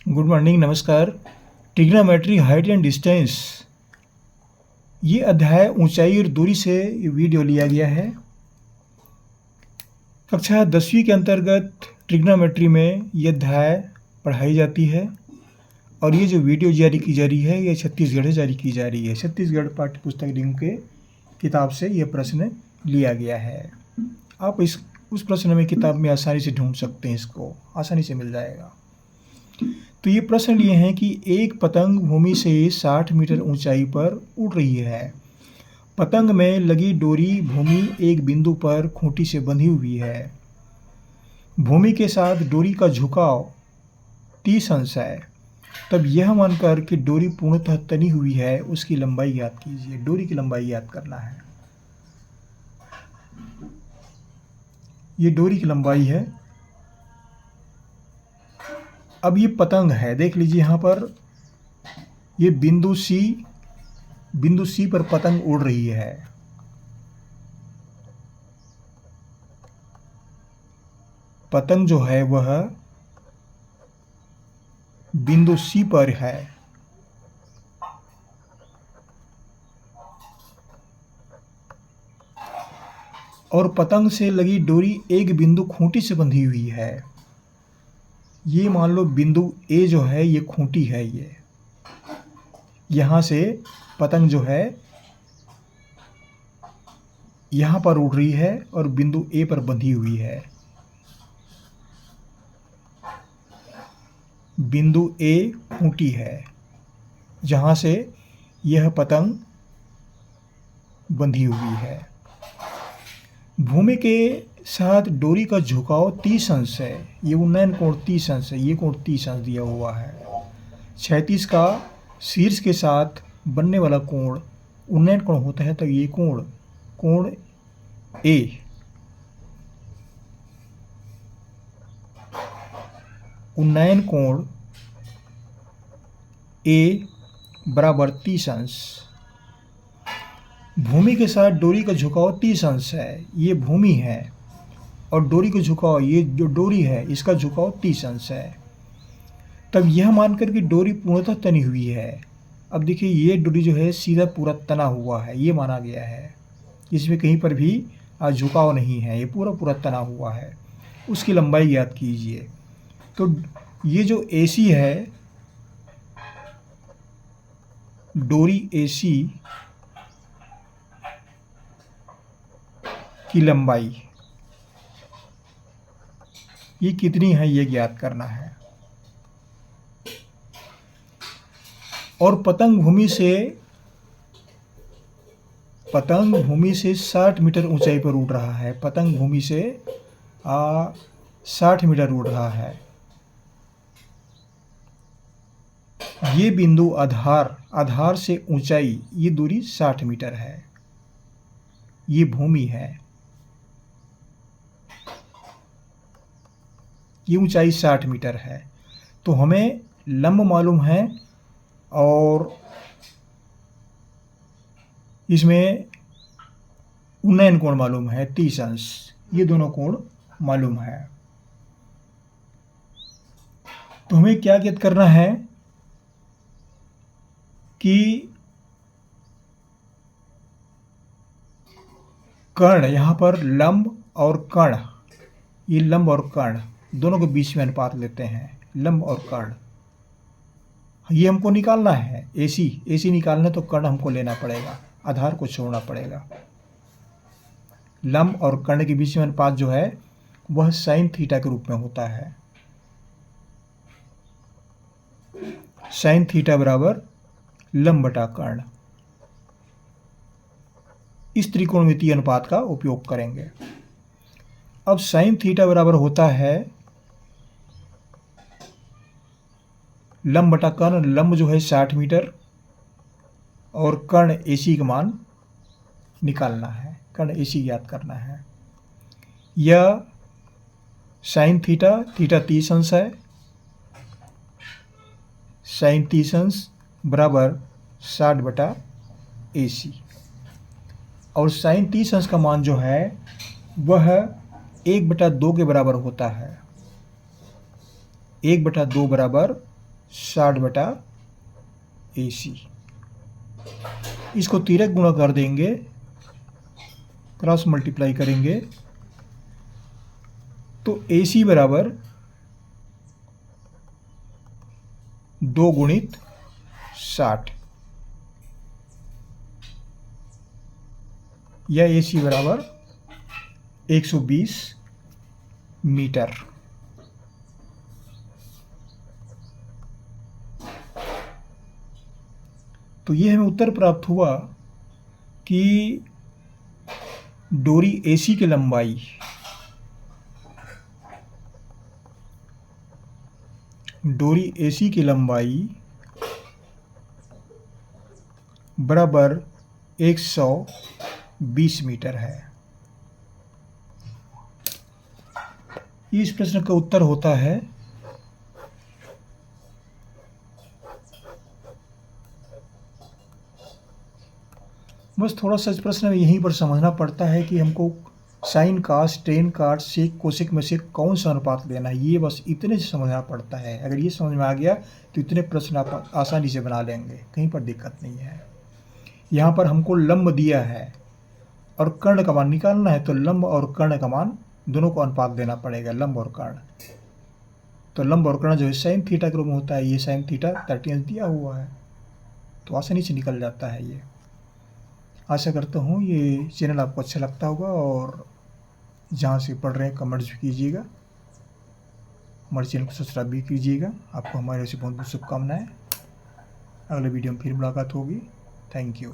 Good morning, नमस्कार। Trigonometry height and distance, ये अध्याय ऊंचाई और दूरी से वीडियो लिया गया है। कक्षा 10वीं के अंतर्गत ट्रिग्नोमेट्री में ये अध्याय पढ़ाई जाती है और ये जो वीडियो जारी की जा रही है ये छत्तीसगढ़ से जारी की जा रही है। छत्तीसगढ़ पाठ्य पुस्तक निगम के किताब से यह प्रश्न लिया गया है। आप उस प्रश्न में किताब में आसानी से ढूंढ सकते हैं, इसको आसानी से मिल जाएगा। तो ये प्रश्न ये है कि एक पतंग भूमि से 60 मीटर ऊंचाई पर उड़ रही है। पतंग में लगी डोरी भूमि एक बिंदु पर खूंटी से बंधी हुई है। भूमि के साथ डोरी का झुकाव 30 अंश है। तब यह मानकर कि डोरी पूर्णतः तनी हुई है, उसकी लंबाई ज्ञात कीजिए। डोरी की लंबाई ज्ञात करना है। ये डोरी की लंबाई है। अब ये पतंग है, देख लीजिए यहाँ पर ये बिंदु सी पर पतंग उड़ रही है। पतंग जो है वह बिंदु सी पर है। और पतंग से लगी डोरी एक बिंदु खूंटी से बंधी हुई है। ये मान लो बिंदु ए जो है ये खूंटी है। ये यहाँ से पतंग जो है यहाँ पर उड़ रही है और बिंदु ए पर बंधी हुई है। बिंदु ए खूंटी है जहाँ से यह पतंग बंधी हुई है। भूमि के साथ डोरी का झुकाव 30 अंश है। ये उन्नयन कोण 30 अंश है। ये कोण 30 अंश दिया हुआ है। 36 का शीर्ष के साथ बनने वाला कोण उन्नयन कोण होता है। तो ये कोण ए उन्नयन कोण ए बराबर 30 अंश। भूमि के साथ डोरी का झुकाव 30 अंश है। ये भूमि है और डोरी का झुकाव, ये जो डोरी है इसका झुकाव 30 अंश है। तब यह मानकर कि डोरी पूर्णतः तनी हुई है। अब देखिए ये डोरी जो है सीधा पूरा तना हुआ है, ये माना गया है। इसमें कहीं पर भी झुकाव नहीं है, ये पूरा तना हुआ है। उसकी लंबाई ज्ञात कीजिए। तो ये जो AC है, डोरी AC की लंबाई ये कितनी है ये ज्ञात करना है। और पतंग भूमि से 60 मीटर ऊंचाई पर उड़ रहा है। पतंग भूमि से 60 मीटर उड़ रहा है। ये बिंदु आधार से ऊंचाई, ये दूरी 60 मीटर है। ये भूमि है, ये ऊंचाई 60 मीटर है। तो हमें लंब मालूम है और इसमें उन्नयन कोण मालूम है 30 अंश। ये दोनों कोण मालूम है। तो हमें क्या ज्ञात करना है कि कर्ण, यहाँ पर लंब और कर्ण, ये लंब और कर्ण दोनों के बीच में अनुपात लेते हैं। लंब और कर्ण ये हमको निकालना है। AC निकालना तो कर्ण हमको लेना पड़ेगा, आधार को छोड़ना पड़ेगा। लंब और कर्ण के बीच में अनुपात जो है वह sin थीटा के रूप में होता है। sin थीटा बराबर लंब बटा कर्ण। इस त्रिकोणमितीय अनुपात का उपयोग करेंगे। अब sin थीटा बराबर होता है लंब बटा कर्ण। लंब जो है 60 मीटर और कर्ण AC का मान निकालना है, कर्ण AC ज्ञात करना है। यह sin थीटा 30 अंश है। sin 30 अंश बराबर 60 बटा AC। और sin 30 अंश का मान जो है वह 1/2 के बराबर होता है। 1/2 बराबर 60/AC। इसको तिरक गुणा कर देंगे, क्रॉस मल्टीप्लाई करेंगे तो AC बराबर 2 गुणित 60 या AC बराबर 120 मीटर। तो ये हमें उत्तर प्राप्त हुआ कि डोरी AC की लंबाई बराबर 120 मीटर है। इस प्रश्न का उत्तर होता है बस थोड़ा सा इस प्रश्न में यहीं पर समझना पड़ता है कि हमको साइन कास, टेन काट, सेक, कोसेक में से कौन सा अनुपात लेना है, ये बस इतने से समझना पड़ता है। अगर ये समझ में आ गया तो इतने प्रश्न आप आसानी से बना लेंगे, कहीं पर दिक्कत नहीं है। यहाँ पर हमको लंब दिया है और कर्ण का मान निकालना है, तो लंब और कर्ण का मान दोनों को अनुपात देना पड़ेगा, लंब और कर्ण। तो लंब और कर्ण जो है साइन थीटा के रूप में होता है, ये साइन थीटा 30 दिया हुआ है, तो आसानी से निकल जाता है ये। आशा करता हूँ ये चैनल आपको अच्छा लगता होगा और जहाँ से पढ़ रहे हैं कमेंट्स भी कीजिएगा, हमारे चैनल को सब्सक्राइब भी कीजिएगा। आपको हमारे से बहुत बहुत शुभकामनाएं। अगले वीडियो में फिर मुलाकात होगी। Thank you.